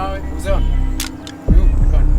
nawe uze hano. Uyu kana.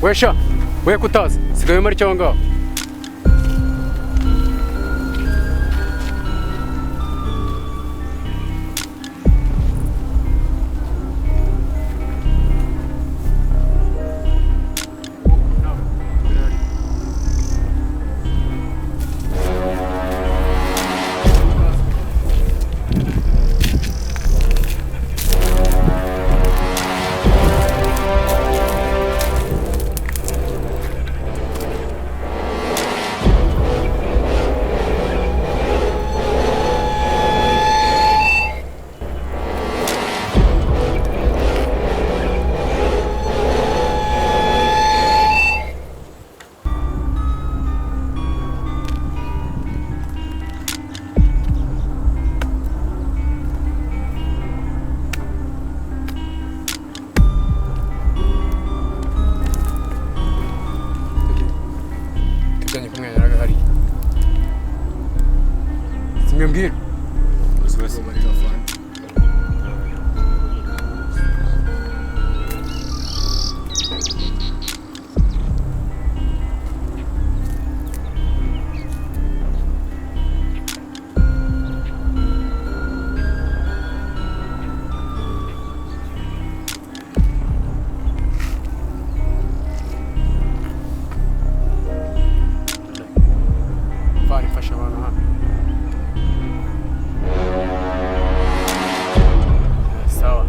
Wesha, we kutaza. Sigaye muri cyo ngaho. Mbwira Usiwezi kumarira fani. fani fasha abantu hano. Sawa.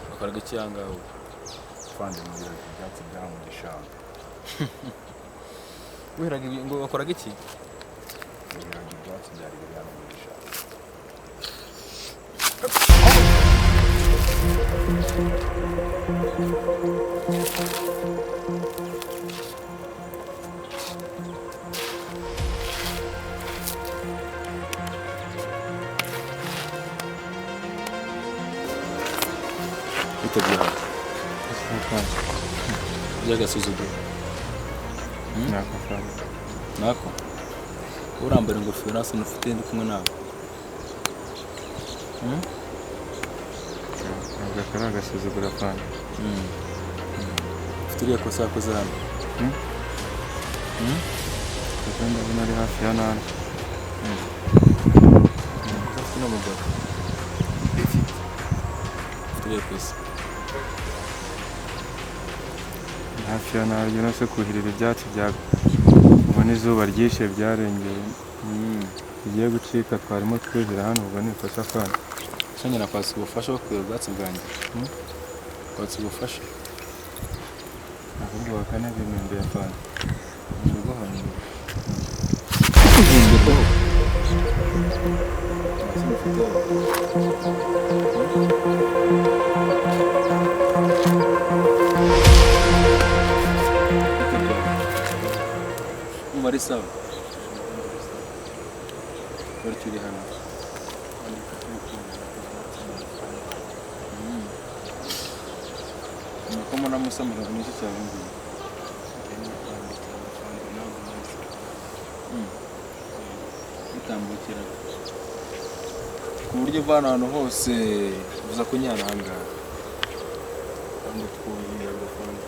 Bakaraga ikiyangaho. Fandi mu biro byatsi bya mu gishanga. Wiheraga ngo bakoraga iki? Ibiro byatsi byari bya mu gishanga. Bitagiye. Yagasuzuguro. Nako fandi. Nako. Urambara ingofero nasa nufite ndi kumwe nawe. Agakara gasuzugura fandi. Ufite kosa koza hano. Kuko ndabona ari hafi ya nani. Ufite n'umugabo. Ufite kosa. Hafi ya nani no se kuhirira ibyatsi bya ubona izuba ryishe byarengeye. Igiye gucika twarimo twihira hano ubwo ni ikosa fandi. Shanya na kwasi ubufasha bwo kwera ubwatsi bwanjye. Kwasi ubufasha. Ahubwo wakane bimendeye fandi. Ubwo hano. Umari sawa. Bari turi hano. Kama na musama n'iki cyane nguye. Itambukira. Ku buryo bana hano hose uza kunyara hangaha. kandi twuhira gafanda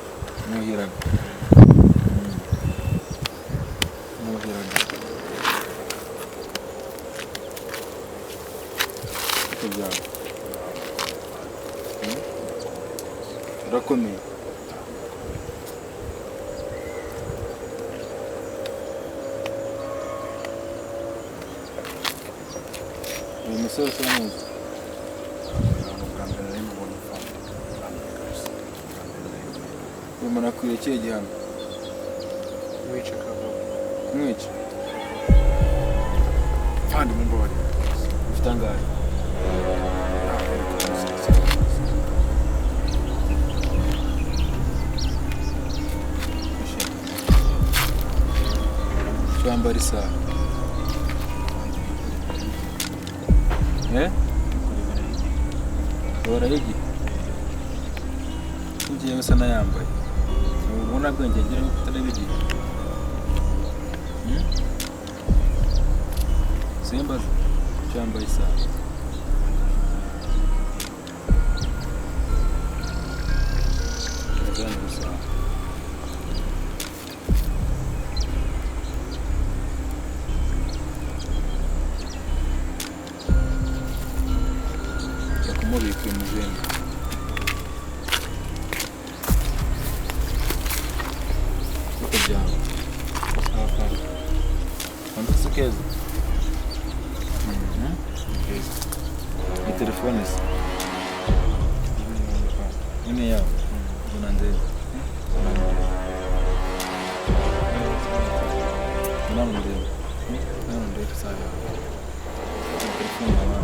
Muhiraga. Muhiraga. Kujyana. Urakomeye. Uyu musore usa neza. Uyu muntu akwiye ikihe gihano? Wica kavo. Kumwica? Kandi mumbore. Ufite angahe? Wambara isaha. Barayigi. Ngiye gusa nayambaye. Ubona bwenge ngira ngo kutarabigi. Simba cyambaye isaha. Ndajyana gusa. Yakumubika umugeni. Ukajyana. Andutse keza. Ni telefone se. Ine yawe. Mbona ndebe. Mbona ndebe. Mbona ndebe sawa. Telefone yawe.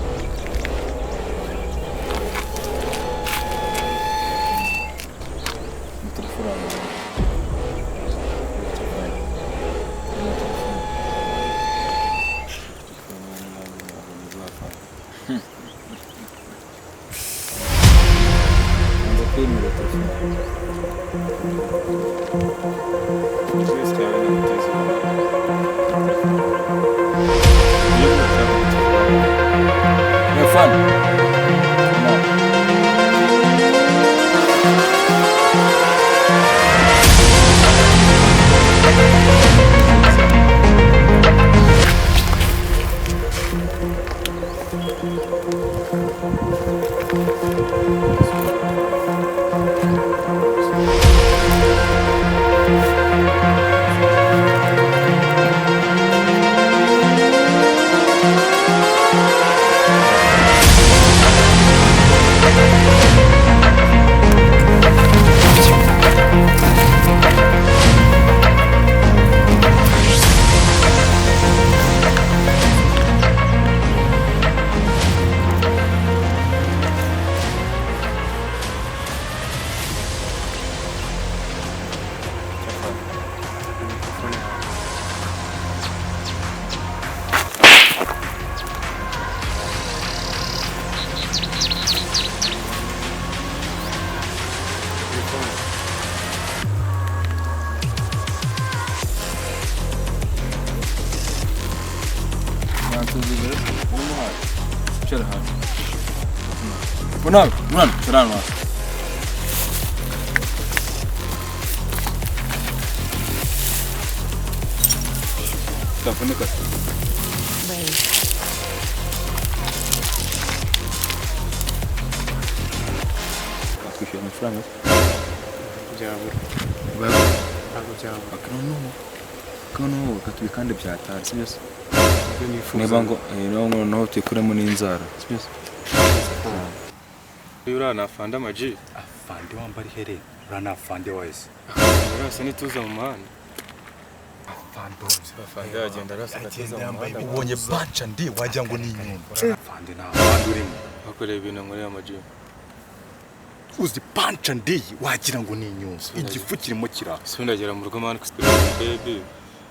Bunlar, şuran var. Kafanı kat. Aku şöyle şuran var. Jabur. Baba. Ako jabur. Kano katubikande byatari sibyo? Nifuza. Niba ngo no tukuremo n'inzara sibyo? uriya nafanda amaji Afande wambari here uriya ni afande wese urasa nituza mu muhanda Afande agenda arasa agatiza mu muhanda. ubonye banca ndi wagira ngo ni inyumba. Afande nta bandi urimo. Bakoreye ibintu muri amaji. Uzi banca ndi wagira ngo ni inyumba. Igifu kirimo kiraka. Sundagera mu rugo man kusitira baby.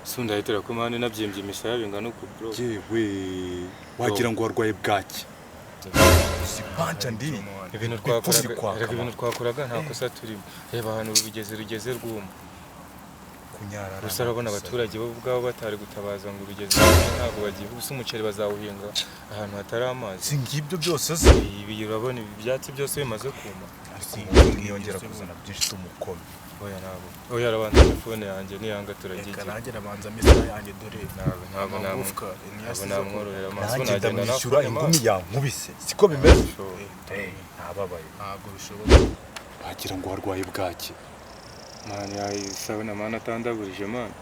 Sundahitira ko man nabyimbye imisaya bingana uko bro. Yewe wagira ngo warwaye bwaki. Uzi banca ndi ibintu twakoraga nta kosa turimo. Reba ahantu rugeze rwuma. kunyara. Gusa urabona abaturage bo ubwabo batari gutabaza ngo urugeze ntabwo bagiye gusa umuceri bazawuhinga ahantu hatari amazi. Singibyo byose se. Ibi urabona ibi byatsi byose bimaze kuma. Niyongera kuzana byinshi tumukome. Oya nabo. Oya arabanza telefone yanjye niyanga turagiye. Reka nanjye nabanza misa yanjye dore Ntabwo namworohera amaso Nanjye nagenda ndamwishyura ingumi yankubise. Siko bimeze. Ntababaye. ntabwo bishoboka. Wagira ngo warwaye bwaki. Mani yayisabona mana atandaburije mana.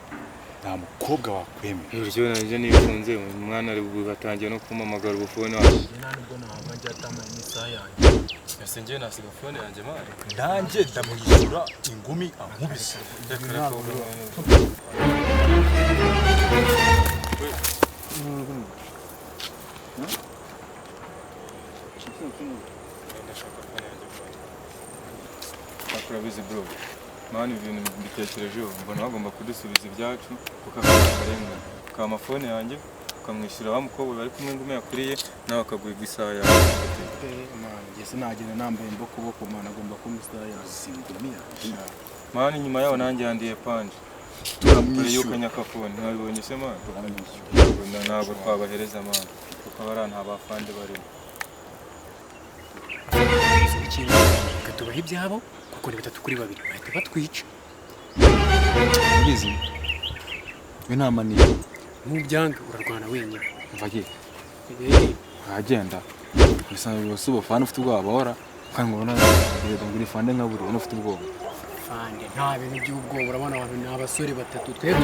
Nta mukobwa wakwemera. Iryo nanjye nifunze umwana ari bubatangiye no kumamagara ubufone wanjye. Nubwo ntabwo njya atama misa yanjye. Ese ngiye nasiga phone yanjye mani. Nanjye ndamwishyura ingumi ankubise. Akurabizi bro. Mani ibintu mbitekerejeho mbona bagomba kudusubiza ibyacu kuko akarenga ka amafone yanjye ukamwishyura wa mukobwa bari kumwe ngume yakuriye nawe akaguha isaha yawe. Man, ngese nagenda nambaye mbokoboko man agomba kumisa yanjye singumi yanjye. Mani nyuma yaho nanjye yandiye panje. Turamwishyura. Yuko nyakafone ntabibonye se mani. Ntabwo twabahereza mani kuko abara nta bafande barimo. Ikintu gatubaho ibyabo kuko ni batatu kuri babiri bahita batwica. Ubizi we nta manira Nubyanga urarwana wenyine. mvaye Eh, agenda bisanzwe bose ubufana ufite ubwoba bahora kandi ngo nabirega ngo ifande nka buri ufite ubwoba. fande nta bintu by'ubwoba urabona abantu ni abasore batatu twe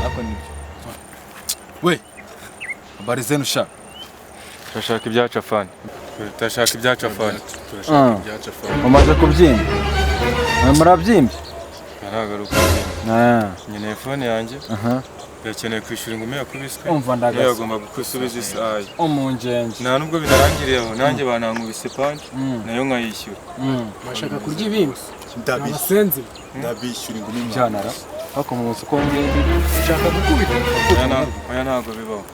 Ako nibyo we barizenu sha Turashaka ibyacu afande. Turashaka ibyacu afande. byaca fa. umaze kubyimba murabyimbye Aragaruka. Nyine phone yanjye. Yakeneye kwishyura ingumi yakubiswe. Umva ndagasa. Yagomba gusubiza isaha. Umunjenje Nta nubwo binarangiriyeho nanjye banankubise panje nayo nkayishyura. Bashaka kurya ibindi. Ndabishyura. Abasenzi Ndabishyura ingumi byanara ako mu musi ko ngende ushaka gukubita. Oya ntabwo bibaho.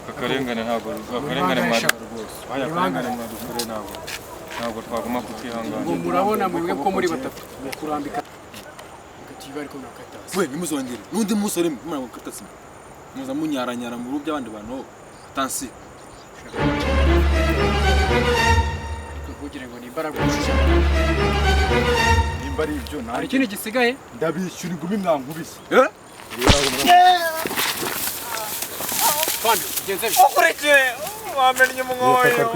Akarengane ntabwo akarengane mwari rwose. Oya akarengane mwari kure ntabwo twaguma kutihangana. Ngo murabona mwebwe ko muri batatu kurambika gatiba ariko nakataza. we nimuzongere nundi musore mwana gukatasi muza munyaranyara mu rugo by'abandi bantu tansi kugira ngo ni imbaraga ushaka. nimba ari ibyo Hari ikindi gisigaye? ndabishyura ingumi mwankubise. Fande, ugenze bite? Ukurikije wamenye umwoyo.